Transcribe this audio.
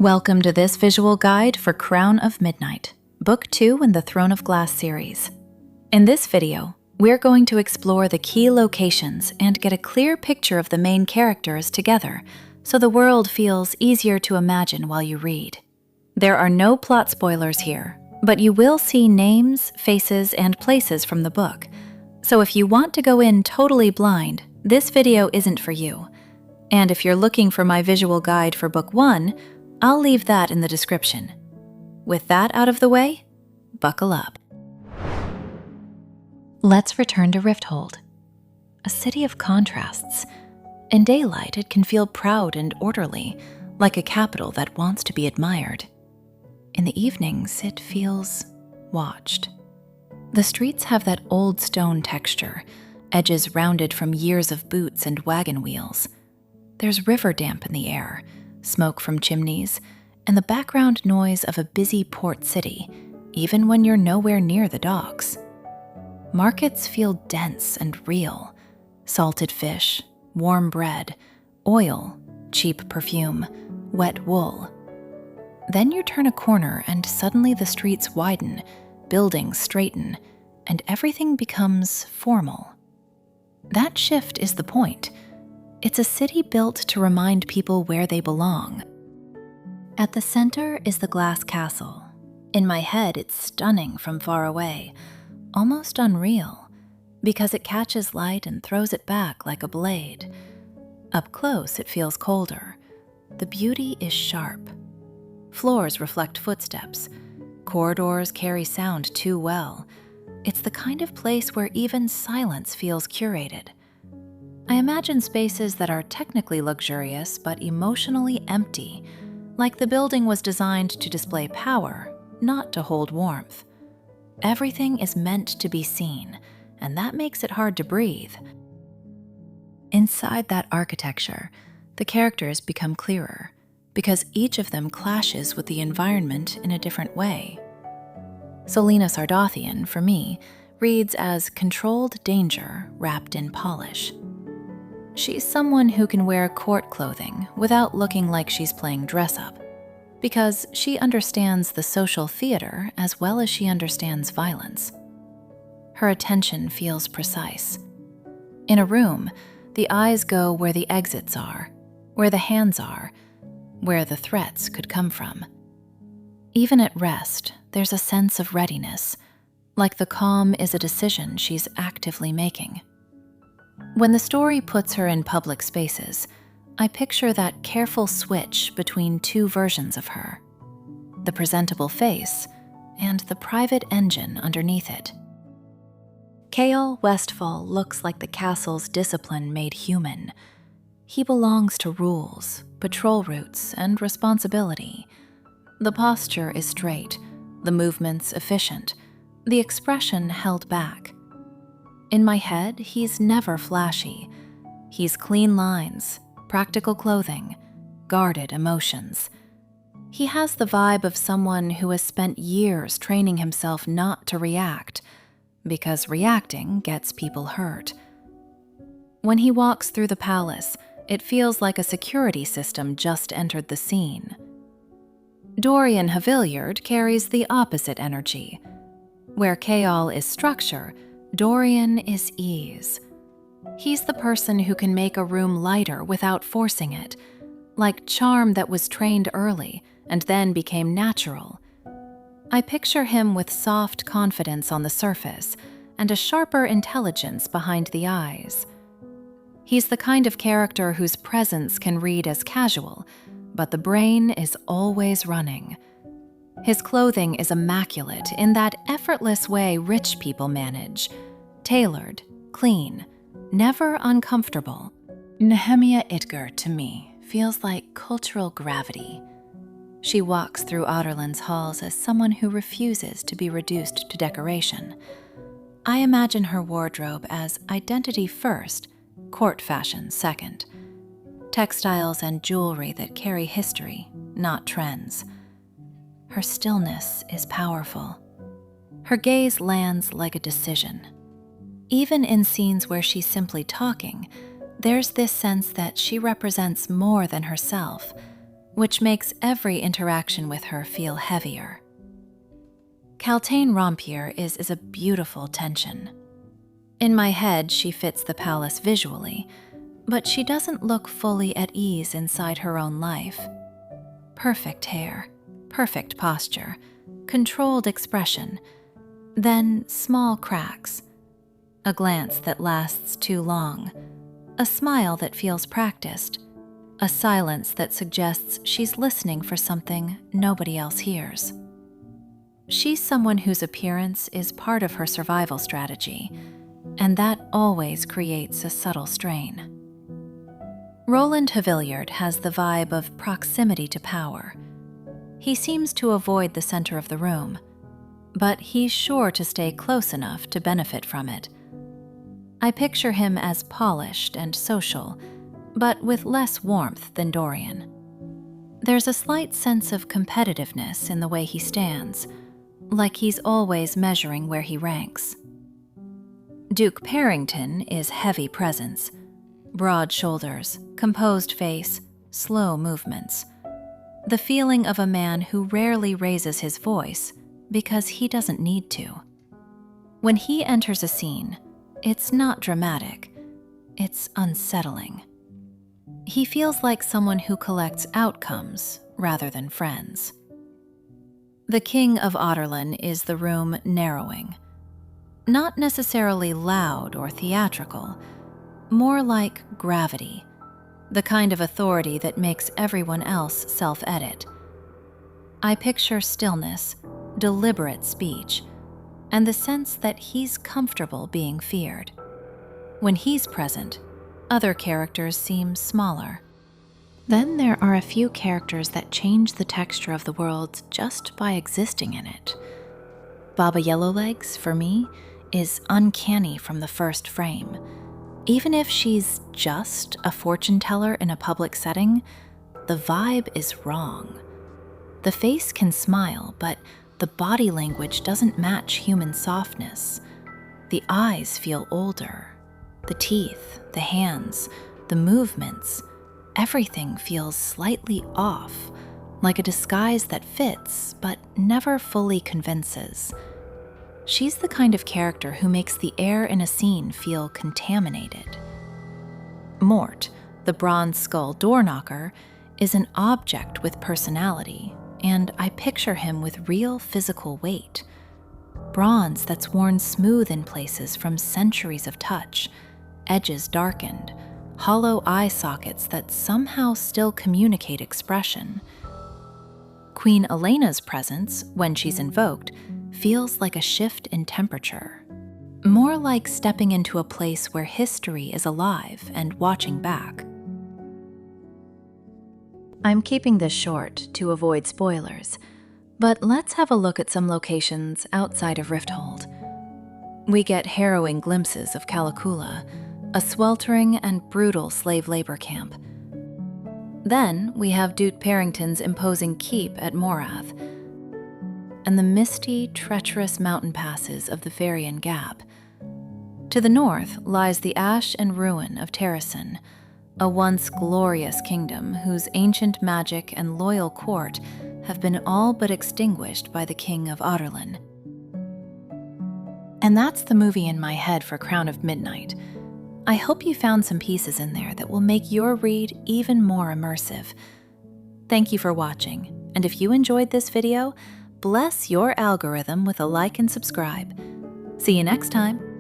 Welcome to this visual guide for Crown of Midnight, Book 2 in the Throne of Glass series. In this video, we're going to explore the key locations and get a clear picture of the main characters together, so the world feels easier to imagine while you read. There are no plot spoilers here, but you will see names, faces, and places from the book. So if you want to go in totally blind, this video isn't for you. And if you're looking for my visual guide for Book 1, I'll leave that in the description. With that out of the way, buckle up. Let's return to Rifthold, a city of contrasts. In daylight, it can feel proud and orderly, like a capital that wants to be admired. In the evenings, it feels watched. The streets have that old stone texture, edges rounded from years of boots and wagon wheels. There's river damp in the air, smoke from chimneys, and the background noise of a busy port city, even when you're nowhere near the docks. Markets feel dense and real. Salted fish, warm bread, oil, cheap perfume, wet wool. Then you turn a corner and suddenly the streets widen, buildings straighten, and everything becomes formal. That shift is the point. It's a city built to remind people where they belong. At the center is the glass castle. In my head, it's stunning from far away, almost unreal, because it catches light and throws it back like a blade. Up close, it feels colder. The beauty is sharp. Floors reflect footsteps. Corridors carry sound too well. It's the kind of place where even silence feels curated. I imagine spaces that are technically luxurious but emotionally empty, like the building was designed to display power, not to hold warmth. Everything is meant to be seen, and that makes it hard to breathe. Inside that architecture, the characters become clearer, because each of them clashes with the environment in a different way. Celaena Sardothien, for me, reads as controlled danger wrapped in polish. She's someone who can wear court clothing without looking like she's playing dress-up, because she understands the social theater as well as she understands violence. Her attention feels precise. In a room, the eyes go where the exits are, where the hands are, where the threats could come from. Even at rest, there's a sense of readiness, like the calm is a decision she's actively making. When the story puts her in public spaces, I picture that careful switch between two versions of her, the presentable face and the private engine underneath it. Chaol Westfall looks like the castle's discipline made human. He belongs to rules, patrol routes, and responsibility. The posture is straight, the movements efficient, the expression held back. In my head, he's never flashy. He's clean lines, practical clothing, guarded emotions. He has the vibe of someone who has spent years training himself not to react, because reacting gets people hurt. When he walks through the palace, it feels like a security system just entered the scene. Dorian Havilliard carries the opposite energy. Where Chaol is structure, Dorian is ease. He's the person who can make a room lighter without forcing it, like charm that was trained early and then became natural. I picture him with soft confidence on the surface and a sharper intelligence behind the eyes. He's the kind of character whose presence can read as casual, but the brain is always running. His clothing is immaculate in that effortless way rich people manage. Tailored, clean, never uncomfortable. Nehemia Ytger, to me, feels like cultural gravity. She walks through Otterland's halls as someone who refuses to be reduced to decoration. I imagine her wardrobe as identity first, court fashion second. Textiles and jewelry that carry history, not trends. Her stillness is powerful. Her gaze lands like a decision. Even in scenes where she's simply talking, there's this sense that she represents more than herself, which makes every interaction with her feel heavier. Kaltain Rompier is a beautiful tension. In my head, she fits the palace visually, but she doesn't look fully at ease inside her own life. Perfect hair, perfect posture, controlled expression, then small cracks, a glance that lasts too long, a smile that feels practiced, a silence that suggests she's listening for something nobody else hears. She's someone whose appearance is part of her survival strategy, and that always creates a subtle strain. Roland Havilliard has the vibe of proximity to power. He seems to avoid the center of the room, but he's sure to stay close enough to benefit from it. I picture him as polished and social, but with less warmth than Dorian. There's a slight sense of competitiveness in the way he stands, like he's always measuring where he ranks. Duke Perrington is heavy presence, broad shoulders, composed face, slow movements. The feeling of a man who rarely raises his voice because he doesn't need to. When he enters a scene, it's not dramatic, it's unsettling. He feels like someone who collects outcomes rather than friends. The King of Adarlan is the room narrowing. Not necessarily loud or theatrical, more like gravity, the kind of authority that makes everyone else self-edit. I picture stillness, deliberate speech, and the sense that he's comfortable being feared. When he's present, other characters seem smaller. Then there are a few characters that change the texture of the world just by existing in it. Baba Yellowlegs, for me, is uncanny from the first frame. Even if she's just a fortune teller in a public setting, the vibe is wrong. The face can smile, but the body language doesn't match human softness. The eyes feel older. The teeth, the hands, the movements, everything feels slightly off, like a disguise that fits but never fully convinces. She's the kind of character who makes the air in a scene feel contaminated. Mort, the bronze skull door knocker, is an object with personality, and I picture him with real physical weight. Bronze that's worn smooth in places from centuries of touch, edges darkened, hollow eye sockets that somehow still communicate expression. Queen Elena's presence, when she's invoked, feels like a shift in temperature. More like stepping into a place where history is alive and watching back. I'm keeping this short to avoid spoilers, but let's have a look at some locations outside of Rifthold. We get harrowing glimpses of Kalakula, a sweltering and brutal slave labor camp. Then we have Duke Perrington's imposing keep at Morath, and the misty, treacherous mountain passes of the Varian Gap. To the north lies the ash and ruin of Terrasen, a once glorious kingdom whose ancient magic and loyal court have been all but extinguished by the King of Adarlan. And that's the movie in my head for Crown of Midnight. I hope you found some pieces in there that will make your read even more immersive. Thank you for watching, and if you enjoyed this video, bless your algorithm with a like and subscribe. See you next time.